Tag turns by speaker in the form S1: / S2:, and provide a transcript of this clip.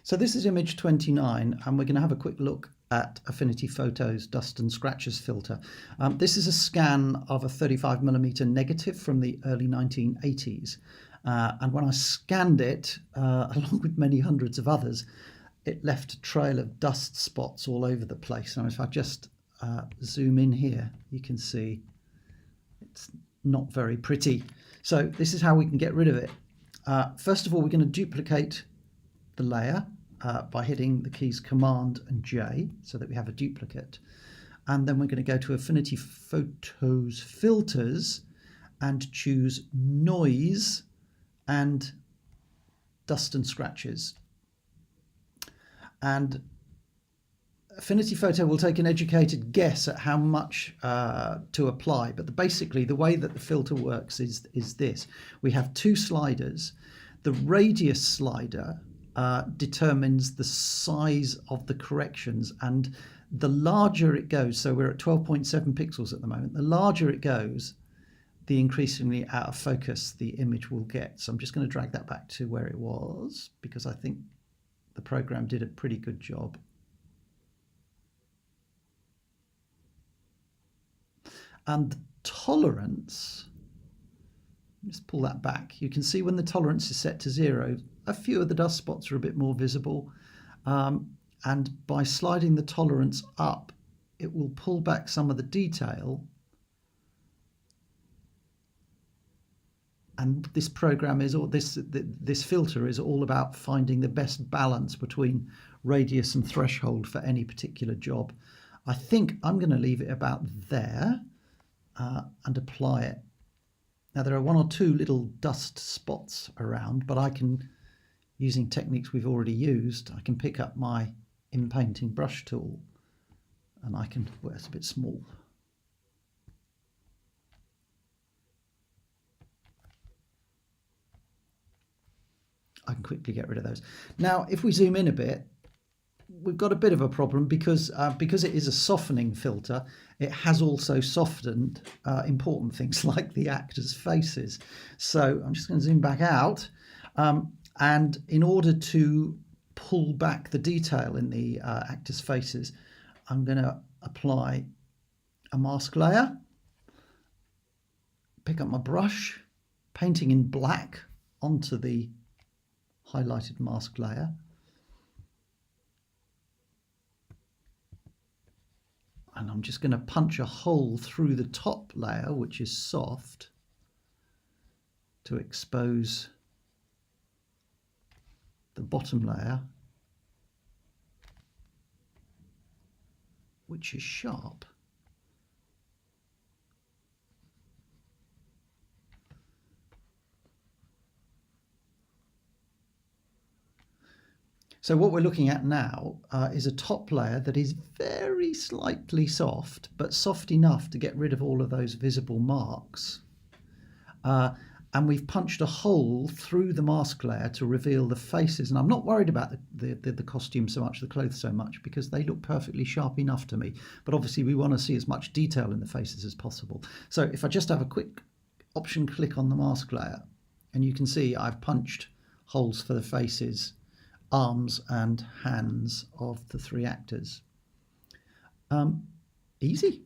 S1: So this is image 29, and we're going to have a quick look at Affinity Photo's Dust and Scratches filter. This is a scan of a 35mm negative from the early 1980s. And when I scanned it, along with many hundreds of others, it left a trail of dust spots all over the place. Now, if I just zoom in here, you can see it's not very pretty. So this is how we can get rid of it. First of all, we're going to duplicate the layer by hitting the keys Command and J so that we have a duplicate. And then we're going to go to Affinity Photos Filters and choose Noise and Dust and Scratches. And Affinity Photo will take an educated guess at how much to apply, but basically the way that the filter works is this. We have two sliders. The radius slider determines the size of the corrections, and the larger it goes, so we're at 12.7 pixels at the moment, the larger it goes, the increasingly out of focus the image will get. So I'm just going to drag that back to where it was, because I think the program did a pretty good job. And the tolerance, just pull that back. You can see when the tolerance is set to 0, a few of the dust spots are a bit more visible. And by sliding the tolerance up, it will pull back some of the detail. And this program is, or this filter is all about finding the best balance between radius and threshold for any particular job. I think I'm going to leave it about there and apply it. Now there are one or two little dust spots around, but I can, using techniques we've already used, I can pick up my in-painting brush tool and I can, well, it's a bit small. I can quickly get rid of those. Now, if we zoom in a bit, we've got a bit of a problem because it is a softening filter. It has also softened important things like the actors' faces. So I'm just going to zoom back out. And in order to pull back the detail in the actors' faces, I'm going to apply a mask layer, pick up my brush, painting in black onto the highlighted mask layer. And I'm just going to punch a hole through the top layer, which is soft, to expose the bottom layer, which is sharp. So what we're looking at now is a top layer that is very slightly soft, but soft enough to get rid of all of those visible marks. And we've punched a hole through the mask layer to reveal the faces. And I'm not worried about the costume so much, the clothes so much, because they look perfectly sharp enough to me. But obviously we want to see as much detail in the faces as possible. So if I just have a quick option click on the mask layer, and you can see I've punched holes for the faces, arms and hands of the three actors. Easy.